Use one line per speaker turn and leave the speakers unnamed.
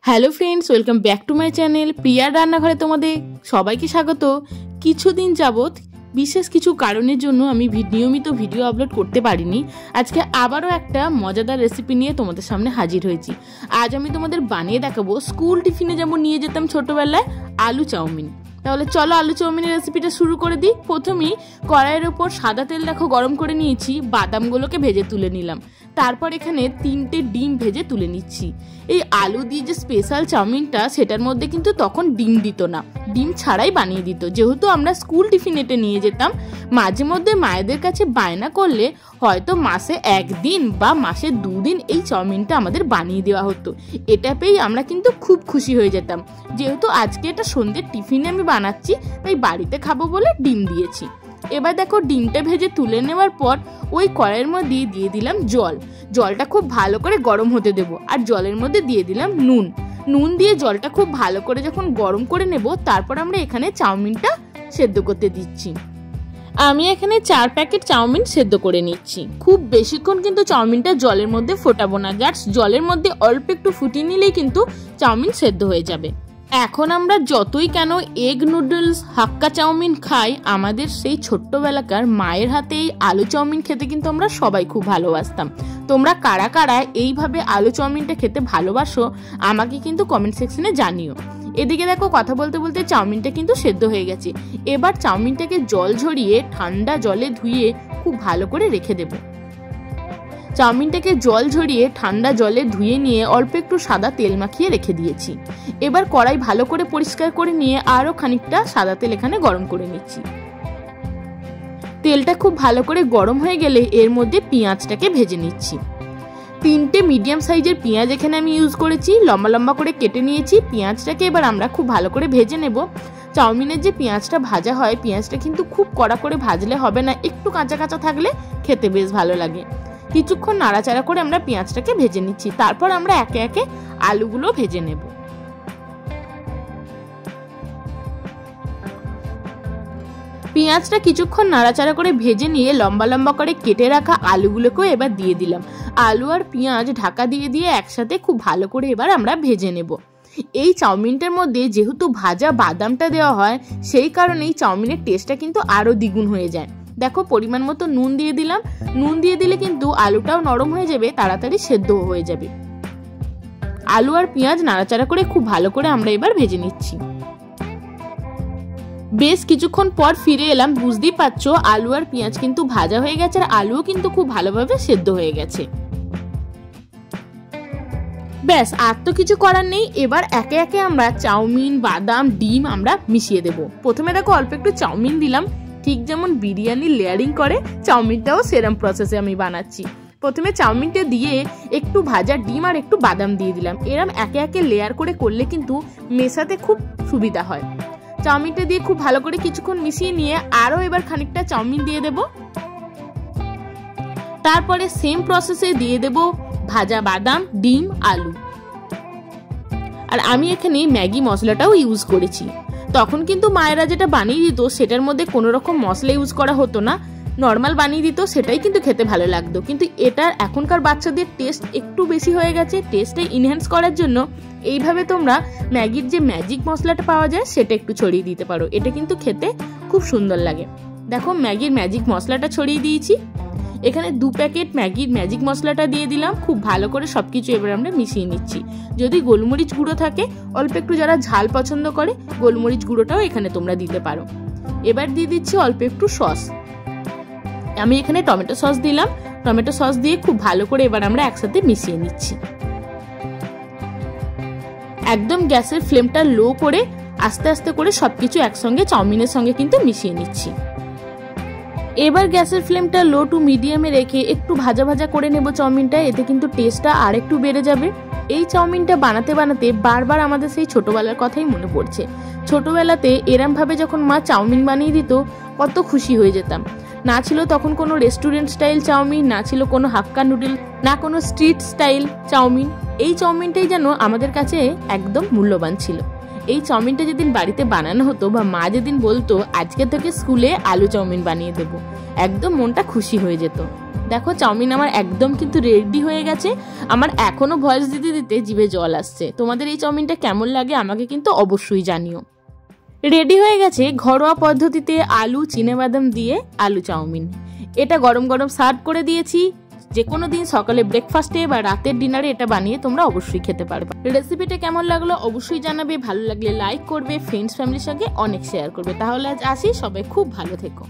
Hello friends, welcome back to my channel প্রিয়ার রান্নাঘরে তোমাদের সবাইকে স্বাগত। কিছুদিন যাবৎ বিশেষ কিছু কারণের জন্য আমি নিয়মিত ভিডিও আপলোড করতে পারিনি। আজকে আবারও একটা মজাদার রেসিপি নিয়ে তোমাদের সামনে হাজির হয়েছি। আজ আমি তোমাদের বানিয়ে দেখাবো স্কুল টিফিনে যেমন নিয়ে যেতাম ছোটবেলায় আলু চাউমিন। তাহলে চলো আলু চাউমিনের রেসিপিটা শুরু করে দিই। প্রথমেই কড়াইয়ের ওপর সাদা তেল দেখো গরম করে নিয়েছি, বাদামগুলোকে ভেজে তুলে নিলাম। তারপর এখানে 3টে ডিম ভেজে তুলে নিচ্ছি। এই আলু দিয়ে যে স্পেশাল চাউমিনটা সেটার মধ্যে কিন্তু তখন ডিম দিত না, ডিম ছাড়াই বানিয়ে দিত। যেহেতু আমরা স্কুল টিফিনেতে নিয়ে যেতাম, মাঝে মধ্যে মায়েদের কাছে বায়না করলে হয়তো মাসে 1 দিন বা মাসে 2 দিন এই চাউমিনটা আমাদের বানিয়ে দেওয়া হতো। এটা পেয়েই আমরা কিন্তু খুব খুশি হয়ে যেতাম। যেহেতু আজকে এটা সন্ধ্যের টিফিনে আমি বানাচ্ছি, তাই বাড়িতে খাবো বলে ডিম দিয়েছি। এবার দেখো ডিমটা ভেজে তুলে নেওয়ার পর ওই কড়াইয়ের মধ্যে দিয়ে দিলাম জল। জলটা খুব ভালো করে গরম হতে দেবো। আর জলের মধ্যে দিয়ে দিলাম নুন দিয়ে জলটা খুব ভালো করে যখন গরম করে নেব, তারপর আমরা এখানে চাউমিনটা সেদ্ধ করতে দিচ্ছি। আমি এখানে 4 প্যাকেট চাউমিন সেদ্ধ করে নিচ্ছি। খুব বেশিক্ষণ কিন্তু চাউমিনটা জলের মধ্যে ফোটাবো না, জাস্ট জলের মধ্যে অল্প একটু ফুটিয়ে নিলেই কিন্তু চাউমিন সেদ্ধ হয়ে যাবে। এখন আমরা যতই কেন এগ নুডলস, হাক্কা চাউমিন খাই, আমাদের সেই ছোট্টবেলাকার মায়ের হাতে এই আলু চাউমিন খেতে কিন্তু আমরা সবাই খুব ভালোবাসতাম। তোমরা কারা কারা এইভাবে আলু চাউমিনটা খেতে ভালোবাসো আমাকে কিন্তু কমেন্ট সেকশনে জানিও। এদিকে দেখো কথা বলতে বলতে চাউমিনটা কিন্তু সেদ্ধ হয়ে গেছে। এবার চাউমিনটাকে জল ঝরিয়ে ঠান্ডা জলে ধুয়ে খুব ভালো করে রেখে দেবো। চাউমিনটাকে জল ঝরিয়ে ঠান্ডা জলে ধুয়ে নিয়ে অল্প একটু সাদা তেল মাখিয়ে রেখে দিয়েছি। এবার কড়াই ভালো করে পরিষ্কার করে নিয়ে আরও খানিকটা সাদা তেল এখানে গরম করে নিচ্ছি। তেলটা খুব ভালো করে গরম হয়ে গেলে এর মধ্যে পেঁয়াজটাকে ভেজে নিচ্ছি। 3টে মিডিয়াম সাইজের পেঁয়াজ এখানে আমি ইউজ করেছি, লম্বা লম্বা করে কেটে নিয়েছি। পেঁয়াজটাকে এবার আমরা খুব ভালো করে ভেজে নেব। চাউমিনের যে পেঁয়াজটা ভাজা হয়, পেঁয়াজটা কিন্তু খুব কড়া করে ভাজলে হবে না, একটু কাঁচা কাঁচা থাকলে খেতে বেশ ভালো লাগে। কিছুক্ষণ নাড়াচাড়া করে আমরা পেঁয়াজটাকে ভেজে নিচ্ছি। তারপর আমরা একে একে আলুগুলো ভেজে নেব। পেঁয়াজটা কিছুক্ষণ নাড়াচাড়া করে ভেজে নিয়ে লম্বা লম্বা করে কেটে রাখা আলুগুলোকেও এবার দিয়ে দিলাম। আলু আর পেঁয়াজ ঢাকা দিয়ে দিয়ে একসাথে খুব ভালো করে এবার আমরা ভেজে নেব। এই চাউমিনটার মধ্যে যেহেতু ভাজা বাদামটা দেওয়া হয়, সেই কারণেই চাউমিনের টেস্টটা কিন্তু আরো দ্বিগুণ হয়ে যায়। দেখো পরিমাণ মতো নুন দিয়ে দিলাম। নুন দিয়ে দিলে কিন্তু আলুটাও নরম হয়ে যাবে, তাড়াতাড়ি সেদ্ধ হয়ে যাবে। আলু আর পেঁয়াজ নাড়াচাড়া করে খুব ভালো করে আমরা এবার ভেজে নিচ্ছি। বেশ কিছুক্ষণ পর ফিরে এলাম। বুঝতেই পারছো আলু আর পেঁয়াজ কিন্তু ভাজা হয়ে গেছে, আর আলুও কিন্তু খুব ভালোভাবে সেদ্ধ হয়ে গেছে। ব্যাস, আর তো কিছু করার নেই। এবার একে একে আমরা চাউমিন, বাদাম, ডিম আমরা মিশিয়ে দেব। প্রথমে দেখো অল্প একটু চাউমিন দিলাম। ঠিক যেমন বিরিয়ানি লেয়ারিং করে, চাউমিনটাও সেরম প্রসেসে আমি বানাচ্ছি। প্রথমে চাউমিনটা দিয়ে একটু ভাজা ডিম আর একটু বাদাম দিয়ে দিলাম। এরম একে একে লেয়ার করে করলে কিন্তু মেশাতে খুব সুবিধা হয়। চাউমিনটা দিয়ে খুব ভালো করে কিছুক্ষণ মিশিয়ে নিয়ে আরও এবার খানিকটা চাউমিন দিয়ে দেব। তারপরে সেম প্রসেসে দিয়ে দেব ভাজা বাদাম, ডিম, আলু। আর আমি এখানে ম্যাগি মশলাটাও ইউজ করেছি। তখন কিন্তু মায়েরা যেটা বানিয়ে দিত সেটার মধ্যে কোনো রকম মশলা ইউজ করা হতো না, নর্মাল বানিয়ে দিত, সেটাই কিন্তু খেতে ভালো লাগতো। কিন্তু এটার এখনকার বাচ্চাদের টেস্ট একটু বেশি হয়ে গেছে। টেস্টটা ইনহ্যান্স করার জন্য এইভাবে তোমরা ম্যাগির যে ম্যাজিক মশলাটা পাওয়া যায় সেটা একটু ছড়িয়ে দিতে পারো। এটা কিন্তু খেতে খুব সুন্দর লাগে। দেখো ম্যাগির ম্যাজিক মশলাটা ছড়িয়ে দিয়েছি। এখানে 2 প্যাকেট ম্যাগির ম্যাজিক মশলাটা দিয়ে দিলাম। খুব ভালো করে সবকিছু এবার আমরা মিশিয়ে নিচ্ছি। যদি গোলমরিচ গুঁড়ো থাকে, অল্প একটু যারা ঝাল পছন্দ করে গোলমরিচ গুঁড়োটাও এখানে তোমরা দিতে পারো। এবার দিয়ে দিচ্ছি অল্প একটু সস। আমি এখানে টমেটো সস দিলাম। টমেটো সস দিয়ে খুব ভালো করে এবার আমরা একসাথে মিশিয়ে নিচ্ছি। একদম গ্যাসের ফ্লেমটা লো করে আস্তে আস্তে করে সবকিছু একসঙ্গে চাউমিনের সঙ্গে কিন্তু মিশিয়ে নিচ্ছি। এবার গ্যাসের ফ্লেমটা লো টু মিডিয়ামে রেখে একটু ভাজা ভাজা করে নেব চাউমিনটা। এতে কিন্তু টেস্টটা আর একটু বেড়ে যাবে। এই চাউমিনটা বানাতে বানাতে বারবার আমাদের সেই ছোটবেলার কথাই মনে পড়ছে। ছোটবেলাতে এরম ভাবে যখন মা চাউমিন বানিয়ে দিত, কত খুশি হয়ে যেতাম। না ছিল তখন কোনো রেস্টুরেন্ট স্টাইল চাউমিন, না ছিল কোনো হাক্কা নুডল, না কোনো স্ট্রিট স্টাইল চাউমিন। এই চাউমিনটাই যেন আমাদের কাছে একদম মূল্যবান ছিল। এই চাউমিনটা যেদিন বাড়িতে বানানো হতো বা মা যেদিন বলতো আজকে থেকে স্কুলে আলু চাউমিন বানিয়ে দেবো, একদম মনটা খুশি হয়ে যেত। দেখো চাউমিন আমার একদম কিন্তু রেডি হয়ে গেছে। আমার এখনো ভয়েস দিতে দিতে জিভে জল আসছে। তোমাদের এই চাউমিনটা কেমন লাগে আমাকে কিন্তু অবশ্যই জানিও। রেডি হয়ে গেছে ঘরোয়া পদ্ধতিতে আলু চিনেবাদাম দিয়ে আলু চাউমিন। এটা গরম গরম সার্ভ করে দিয়েছি। যে কোনো দিন সকালে ব্রেকফাস্টে বা রাতের ডিনারে এটা বানিয়ে তোমরা অবশ্যই খেতে পারবে। রেসিপিটা কেমন লাগলো অবশ্যই জানাবে। ভালো লাগলে লাইক করবে, ফ্রেন্ডস ফ্যামিলির সঙ্গে অনেক শেয়ার করবে। তাহলে আজ আসি, সবাই খুব ভালো থেকো।